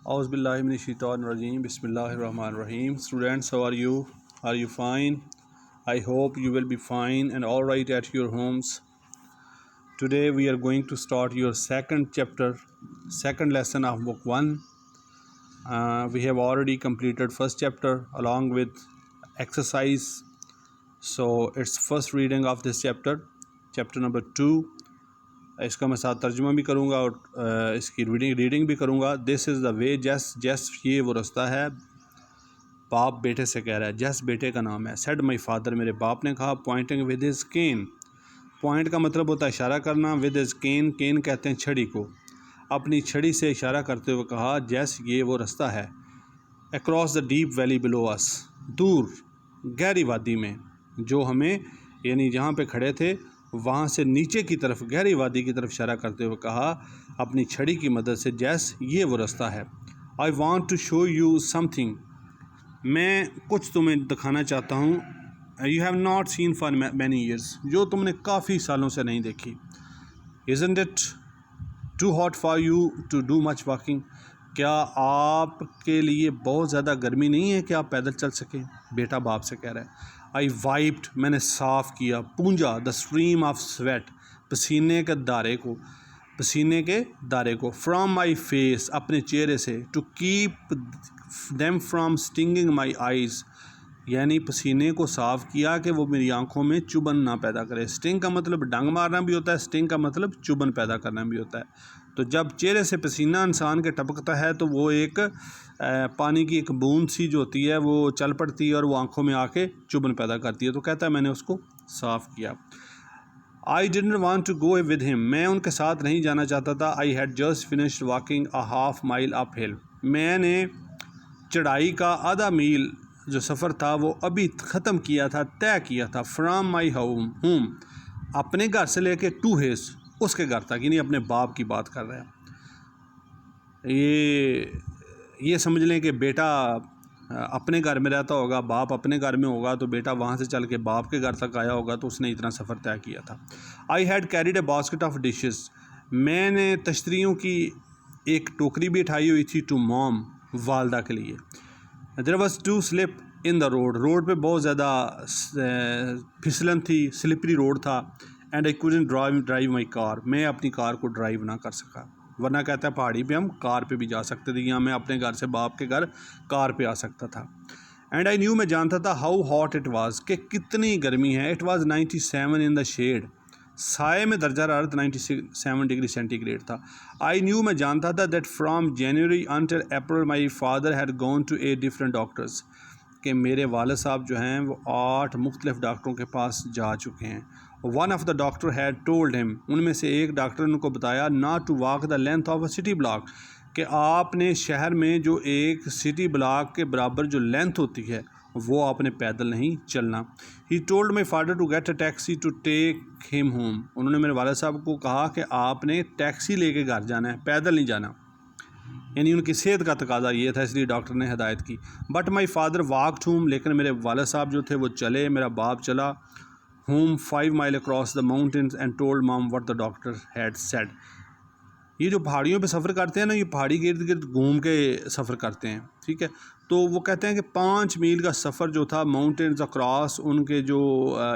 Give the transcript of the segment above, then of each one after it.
Auzubillahiminash-shaytanir-rajeem. Bismillahir-rahmanir-rahim. Students, how are you? Are you fine? I hope you will be fine and all right at your homes. Today we are going to start your second chapter, second lesson of book 1. We have already completed first chapter along with exercise. So it's first reading of this chapter number 2. इसका मैं साथ तर्जुमा भी करूँगा और इसकी reading भी करूँगा. This is the way. जस ये वो रास्ता है. बाप बेटे से कह रहा है. जस बेटे का नाम है. सेड माई फादर, मेरे बाप ने कहा. Pointing with his cane. Point का मतलब होता है इशारा करना. विद हिज केन, केन कहते हैं छड़ी को. अपनी छड़ी से इशारा करते हुए कहा, जस ये वो रास्ता है. Across the deep valley below us, दूर गहरी वादी में, जो हमें यानी जहाँ पे खड़े थे वहाँ से नीचे की तरफ गहरी वादी की तरफ इशारा करते हुए कहा अपनी छड़ी की मदद से, जैस ये वो रास्ता है. I want to show you something. मैं कुछ तुम्हें दिखाना चाहता हूँ. You have not seen for many years, जो तुमने काफ़ी सालों से नहीं देखी. Isn't it too hot for you to do much walking. क्या आपके लिए बहुत ज़्यादा गर्मी नहीं है कि आप पैदल चल सकें? बेटा बाप से कह रहा है. आई वाइप्ड, मैंने साफ़ किया, पूंजा, द स्ट्रीम ऑफ स्वेट, पसीने के दारे को, फ्राम माई फेस, अपने चेहरे से, to keep them from stinging my eyes, यानी पसीने को साफ़ किया कि वो मेरी आंखों में चुभन ना पैदा करे. स्टिंग का मतलब डंग मारना भी होता है, स्टिंग का मतलब चुभन पैदा करना भी होता है. तो जब चेहरे से पसीना इंसान के टपकता है तो वो एक पानी की एक बूंद सी जो होती है वो चल पड़ती है और वो आंखों में आके चुभन पैदा करती है. तो कहता है मैंने उसको साफ़ किया. I didn't want to go with him, मैं उनके साथ नहीं जाना चाहता था. I had just finished walking a half mile up hill, मैंने चढ़ाई का आधा मील जो सफ़र था वो अभी ख़त्म किया था, तय किया था. फ्राम माई होम, अपने घर से लेके टू हिज, उसके घर तक, यानी अपने बाप की बात कर रहे हैं. ये समझ लें कि बेटा अपने घर में रहता होगा, बाप अपने घर में होगा, तो बेटा वहाँ से चल के बाप के घर तक आया होगा, तो उसने इतना सफ़र तय किया था. I had carried A basket of dishes, मैंने तश्तरियों की एक टोकरी भी उठाई हुई थी. टू मॉम, वालदा के लिए. There was too slip in the road पे बहुत ज़्यादा फिसलन थी, स्लिपरी रोड था. And I couldn't drive my car, मैं अपनी कार को ड्राइव ना कर सका. वरना कहता है पहाड़ी पे हम कार पे भी जा सकते थे, यहाँ मैं अपने घर से बाप के घर कार पे आ सकता था. एंड आई न्यू, मैं जानता था, हाउ हॉट इट वाज, कि कितनी गर्मी है. It was 97 in the shade, साए में दर्जा हरारत 97 डिग्री सेंटीग्रेड था. आई न्यू, मैं जानता था, that from January until April my father had gone to 8 different doctors, कि मेरे वालिद साहब जो हैं वो 8 मुख्तलिफ डॉक्टरों के पास जा चुके हैं. One of the doctor had told him, उनमें से एक डॉक्टर ने उनको बताया, not to walk the length of a city block, कि आपने शहर में जो एक सिटी ब्लॉक के बराबर जो लेंथ होती है वो आपने पैदल नहीं चलना. He told my father to get a taxi to take him home, उन्होंने मेरे वालिद साहब को कहा कि आपने टैक्सी लेके घर जाना है, पैदल नहीं जाना. यानी उनकी सेहत का तकाजा ये था, इसलिए डॉक्टर ने हिदायत की. But my father walked home, लेकिन मेरे वालिद साहब जो थे वो चले, मेरा बाप चला. Home 5 mile across the mountains and told mom what the doctor had said. ये जो पहाड़ियों पे सफ़र करते हैं ना, ये पहाड़ी के इर्द गिर्द घूम के सफ़र करते हैं, ठीक है. तो वो कहते हैं कि 5 मील का सफ़र जो था माउंटेन्स अक्रॉस, उनके जो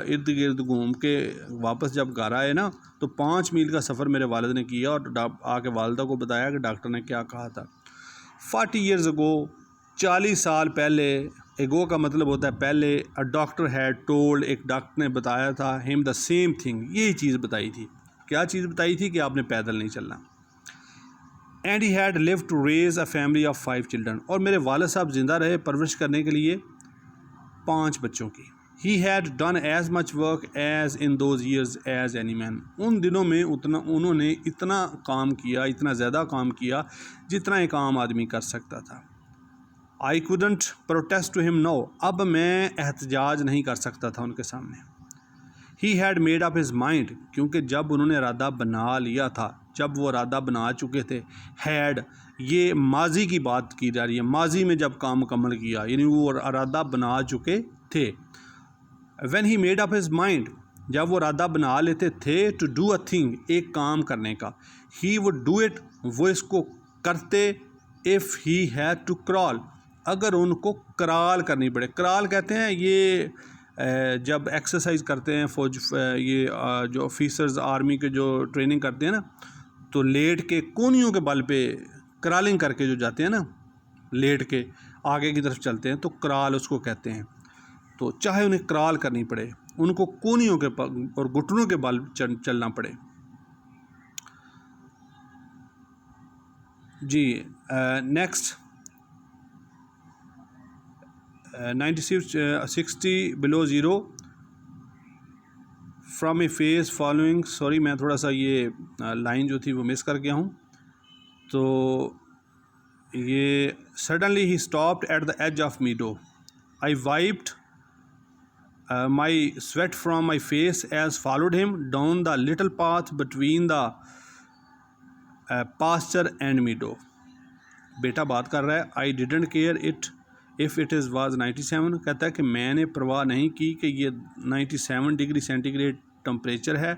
इर्द गिर्द घूम के वापस जब घर आए ना, तो 5 मील का सफ़र मेरे वालिद ने किया और आके वालिदा को बताया कि डॉक्टर ने क्या कहा था. 40 ईयर्स अगो, 40 साल पहले, एगो का मतलब होता है पहले. अ डॉक्टर हैड टोल्ड, एक डॉक्टर ने बताया था, हिम द सेम थिंग, यही चीज़ बताई थी. क्या चीज़ बताई थी? कि आपने पैदल नहीं चलना. And he had live to raise a family of 5 children, और मेरे वालिद साहब ज़िंदा रहे परवरिश करने के लिए 5 बच्चों की. He had done as much work as in those years as any man, उन दिनों में उन्होंने इतना काम किया, इतना ज़्यादा काम किया जितना एक आम आदमी कर सकता था. I couldn't protest to him no, अब मैं एहतजाज नहीं कर सकता था उनके सामने. He had made up his mind, क्योंकि जब उन्होंने इरादा बना लिया था, जब वो इरादा बना चुके थे. हैड, ये माजी की बात की जा रही है, माजी में जब काम मुकम्मल किया, यानी वो इरादा बना चुके थे. When he made up his mind, जब वो इरादा बना लेते थे, टू डू अ थिंग, एक काम करने का, ही वुड डू इट, वो इसको करते. If he had to crawl, अगर उनको क्रॉल करनी पड़े। क्रॉल कहते हैं ये जब एक्सरसाइज करते हैं फौज, ये जो ऑफिसर्स आर्मी के जो ट्रेनिंग करते हैं ना, तो लेट के कोनियों के बल पे क्रॉलिंग करके जो जाते हैं ना, लेट के आगे की तरफ चलते हैं, तो क्रॉल उसको कहते हैं। तो चाहे उन्हें क्रॉल करनी पड़े, उनको कोनियों के और घुटनों के बल चलना पड़े। जी next 60 below zero from a face following, sorry मैं थोड़ा सा ये लाइन जो थी वो मिस कर गया हूँ। तो ये suddenly he stopped at the edge of meadow, I wiped my sweat from my face as followed him down the little path between the pasture and meadow. बेटा बात कर रहा है, I didn't care it if it is was 97, कहता है कि मैंने परवाह नहीं की कि ये 97 डिग्री सेंटीग्रेड टम्परेचर है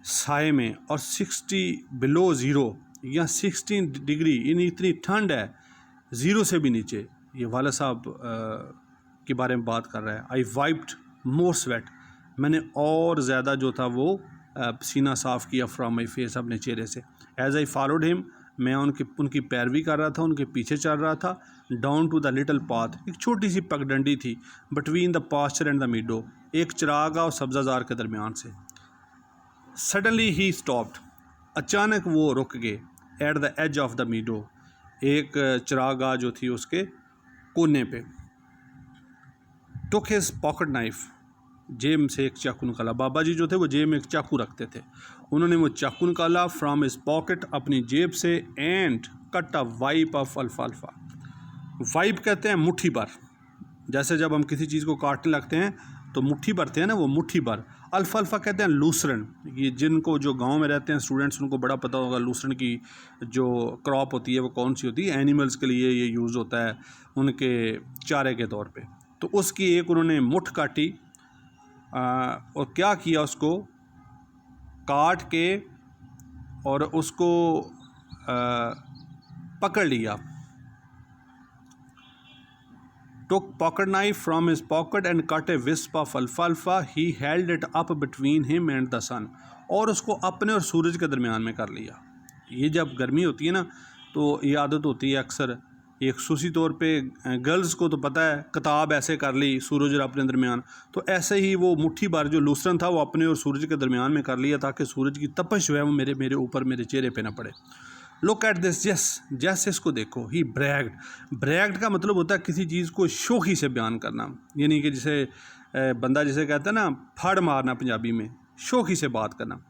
साए में, और 60 बिलो ज़ीरो या 16 डिग्री, यानी इतनी ठंड है ज़ीरो से भी नीचे। ये वाला साहब के बारे में बात कर रहा है। आई वाइप्ड मोर स्वेट, मैंने और ज़्यादा जो था वो पसीना साफ़ किया फ्रॉम माई फेस, अपने चेहरे से। एज आई फॉलोड हिम, मैं उनकी पैरवी कर रहा था, उनके पीछे चल रहा था। Down to the little path, एक छोटी सी पगडंडी थी, between the pasture and the meadow, एक चरागाह और सब्ज़ाजार के दरमियान से। सडनली ही स्टॉप्ड, अचानक वो रुक गए। At the edge of the meadow, एक चरागाह जो थी उसके कोने पे। टुक हिज पॉकेट नाइफ, जेब से एक चाकू निकाला। बाबा जी जो थे वो जेब में एक चाकू रखते थे, उन्होंने वो चाकू निकाला फ्रॉम हिज पॉकेट, अपनी जेब से, and cut a wipe of अल्फाल्फा। वाइप कहते हैं मुट्ठी भर, जैसे जब हम किसी चीज़ को काटने लगते हैं तो मुट्ठी भरते हैं ना, वो मुट्ठी भर। अल्फाल्फा कहते हैं लूसरन, ये जिनको जो गांव में रहते हैं स्टूडेंट्स उनको बड़ा पता होगा लूसरन की जो क्रॉप होती है वो कौन सी होती है। एनिमल्स के लिए ये यूज़ होता है उनके चारे के तौर पे। तो उसकी एक उन्होंने मुट्ठ काटी और क्या किया, उसको काट के और उसको पकड़ लिया। took pocket knife from his pocket and cut a wisp of alfalfa. He held it up between him and the sun. और उसको अपने और सूरज के दरमियान में कर लिया। ये जब गर्मी होती है ना, तो ये आदत होती है अक्सर, एक खसूसी तौर पे गर्ल्स को तो पता है, किताब ऐसे कर ली सूरज और अपने दरमियान, तो ऐसे ही वो मुट्ठी भर जो लूसरन था वो अपने और सूरज के दरमियान में कर लिया, ताकि सूरज की तपश जो है वो मेरे ऊपर, मेरे चेहरे पे ना पड़े। लुक एट दिस, जैसे इसको देखो। ही ब्रैग्ड का मतलब होता है किसी चीज़ को शौकी से बयान करना, यानी कि जैसे बंदा जिसे कहता है ना फड़ मारना पंजाबी में, शौकी से बात करना।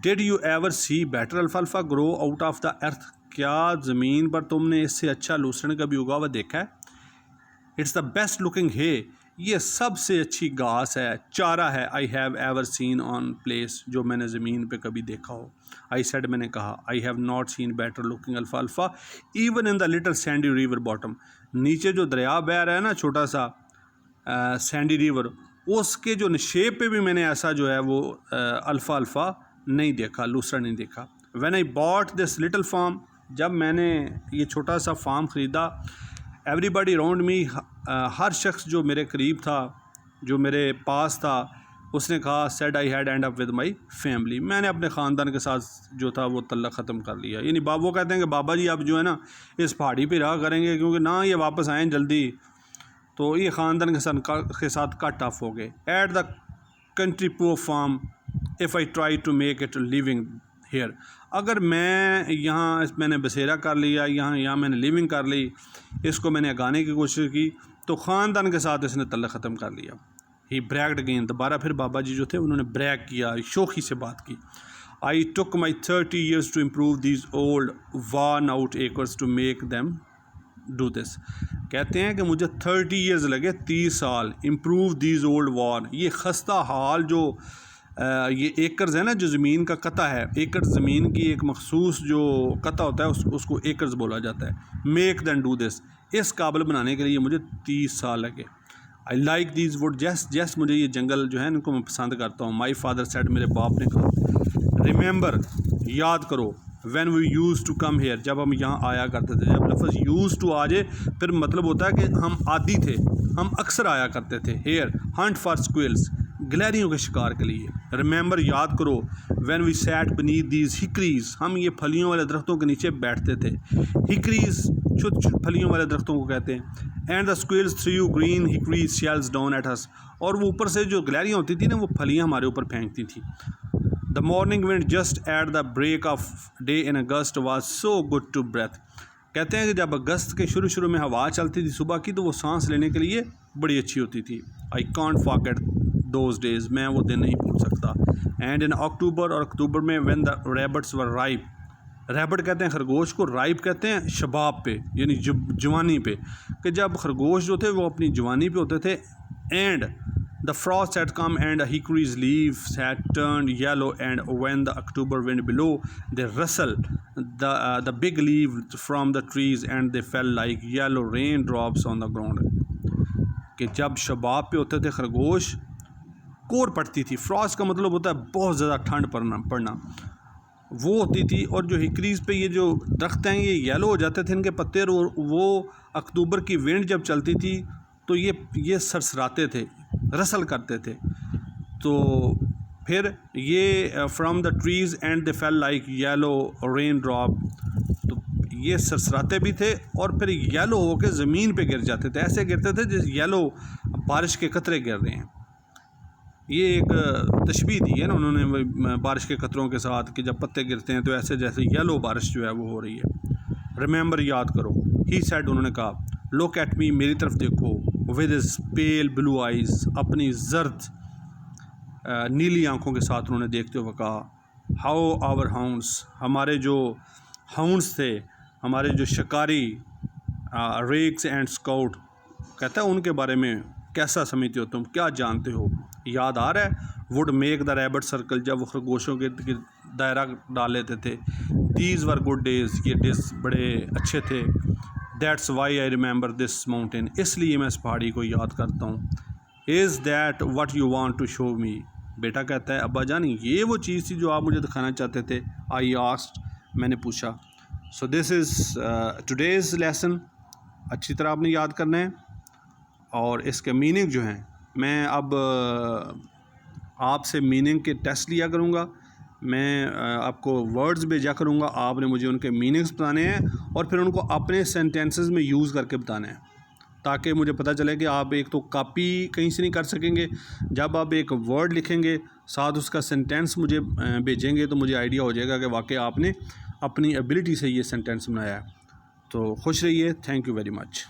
Did you ever see better अल्फाल्फा grow out of the earth, क्या ज़मीन पर तुमने इससे अच्छा लूसरन कभी उगा हुआ देखा है? इट्स द बेस्ट लुकिंग है, ये सबसे अच्छी घास है, चारा है। I have ever seen on place, जो मैंने ज़मीन पे कभी देखा हो। आई सेड, मैंने कहा। I have not seen better looking अल्फाल्फा even in the little sandy river bottom, नीचे जो दरिया बह रहा है ना छोटा सा सैंडी रिवर, उसके जो निशेप पे भी मैंने ऐसा जो है वो अल्फाल्फा नहीं देखा, लूसरा नहीं देखा। When I bought this little farm, जब मैंने ये छोटा सा फार्म ख़रीदा, एवरीबडी अराउंड मी, हर शख्स जो मेरे करीब था, जो मेरे पास था, उसने कहा, said I had and up with my family, मैंने अपने ख़ानदान के साथ जो था वो तल्लक ख़त्म कर लिया। यानी वो कहते हैं कि बाबा जी आप जो है ना इस पहाड़ी पे रहा करेंगे, क्योंकि ना ये वापस आएँ जल्दी, तो ये ख़ानदान के साथ कट ऑफ हो गए। At the country poor farm if I try to make it living here, अगर मैं यहाँ मैंने बसेरा कर लिया, यहाँ मैंने लिविंग कर ली, इसको मैंने अगाने की कोशिश की, तो ख़ानदान के साथ इसने तल्लक ख़त्म कर लिया। ही ब्रैग्ड अगेन, दोबारा फिर बाबा जी जो थे उन्होंने ब्रैग किया, शौकी से बात की। I took my 30 years to improve these old worn out acres to make them do this, कहते हैं कि मुझे 30 years लगे, 30 साल, इम्प्रूव दीज ओल्ड वर्न, ये खस्ता हाल जो ये एकर्स है ना, जो ज़मीन का कता है, एकड़ ज़मीन की एक मखसूस जो कता होता है उसको एकर्स बोला जाता है। मेक दैन डू दिस, इस काबिल बनाने के लिए मुझे 30 साल लगे। I like these would, just मुझे ये जंगल जो है इनको मैं पसंद करता हूँ। माई फादर सेड, मेरे बाप ने कहा। रिमेंबर, याद करो, when we use to come here, जब हम यहाँ आया करते थे। जब लफ्ज़ यूज़ टू आ जाए फिर मतलब होता है कि हम आदी थे, हम अक्सर आया करते थे। हेयर हंट फॉर स्क्विल्स, गिलहरियों के शिकार के लिए। रिमेंबर, याद करो, when we sat beneath these hickories, हम ये फलियों वाले दरख्तों के नीचे बैठते थे। हिकरीज छोटी छोटी फलियों वाले दरख्तों को कहते हैं। And the squirrels through green hickories shells down at us, और वो ऊपर से जो गिलहरियाँ होती थी ना वो फलियाँ हमारे ऊपर फेंकती थी। The morning wind just at the break of day in August was so good to breathe, कहते हैं कि जब अगस्त के शुरू में हवा चलती थी सुबह की तो वो सांस लेने के लिए बड़ी अच्छी होती थी। I can't forget those days, मैं वो दिन नहीं भूल सकता। एंड इन अक्टूबर, और अक्टूबर में when the rabbits were ripe, rabbit कहते हैं खरगोश को, राइप कहते हैं शबाब पे यानी जवानी पे, कि जब खरगोश जो थे वो अपनी जवानी पे होते थे। And the frost had come and hickory's leaves had turned yellow, and when the October wind below, they rustle the big leaves from the trees and they fell like yellow raindrops on the ground, कि जब शबाब पे होते थे खरगोश, core पड़ती थी। Frost का मतलब होता है बहुत ज़्यादा ठंड पड़ना, वो होती थी। और जो हिकरीज पे ये जो दरख्त हैं ये येलो हो जाते थे इनके पत्ते, और वो अक्टूबर की विंड जब चलती थी तो ये सरसराते थे, रसल करते थे। तो फिर ये from the trees and they fail like yellow rain drop, तो ये सरसराते भी थे और फिर येलो होकर ज़मीन पे गिर जाते थे, ऐसे गिरते थे जैसे येलो बारिश के कतरे गिर रहे हैं। ये एक तशबीह दी है ना उन्होंने बारिश के कतरों के साथ, कि जब पत्ते गिरते हैं तो ऐसे जैसे येलो बारिश जो है वो हो रही है। रिमेंबर, याद करो, ही सेड, उन्होंने कहा, लुक एट मी, मेरी तरफ देखो, with his pale blue eyes, अपनी जर्द नीली आंखों के साथ उन्होंने देखते हुए कहा, हाउ आवर हाउंड्स, हमारे जो हाउंड्स थे, हमारे जो शिकारी रेक्स एंड स्काउट, कहता है उनके बारे में कैसा समझते हो तुम, क्या जानते हो। याद आ रहा है, would make the rabbit circle, जब वो खरगोशों के दायरा डाल लेते थे। दीज वर गुड डेज, ये डेज बड़े अच्छे थे। That's why I remember this mountain, इसलिए मैं इस पहाड़ी को याद करता हूँ। Is that what you want to show me, बेटा कहता है अब्बा जान ये वो चीज़ थी जो आप मुझे दिखाना चाहते थे। आई आस्क्ड, मैंने पूछा। So this is today's lesson, अच्छी तरह आपने याद करना है। और इसके मीनिंग जो हैं, मैं अब आपसे मीनिंग के टेस्ट लिया करूँगा, मैं आपको वर्ड्स भेजा करूँगा, आपने मुझे उनके मीनिंग्स बताने हैं और फिर उनको अपने सेंटेंसेस में यूज़ करके बताना है, ताकि मुझे पता चले कि आप एक तो कॉपी कहीं से नहीं कर सकेंगे। जब आप एक वर्ड लिखेंगे साथ उसका सेंटेंस मुझे भेजेंगे तो मुझे आइडिया हो जाएगा कि वाकई आपने अपनी एबिलिटी से ये सेंटेंस बनाया है। तो खुश रहिए, थैंक यू वेरी मच।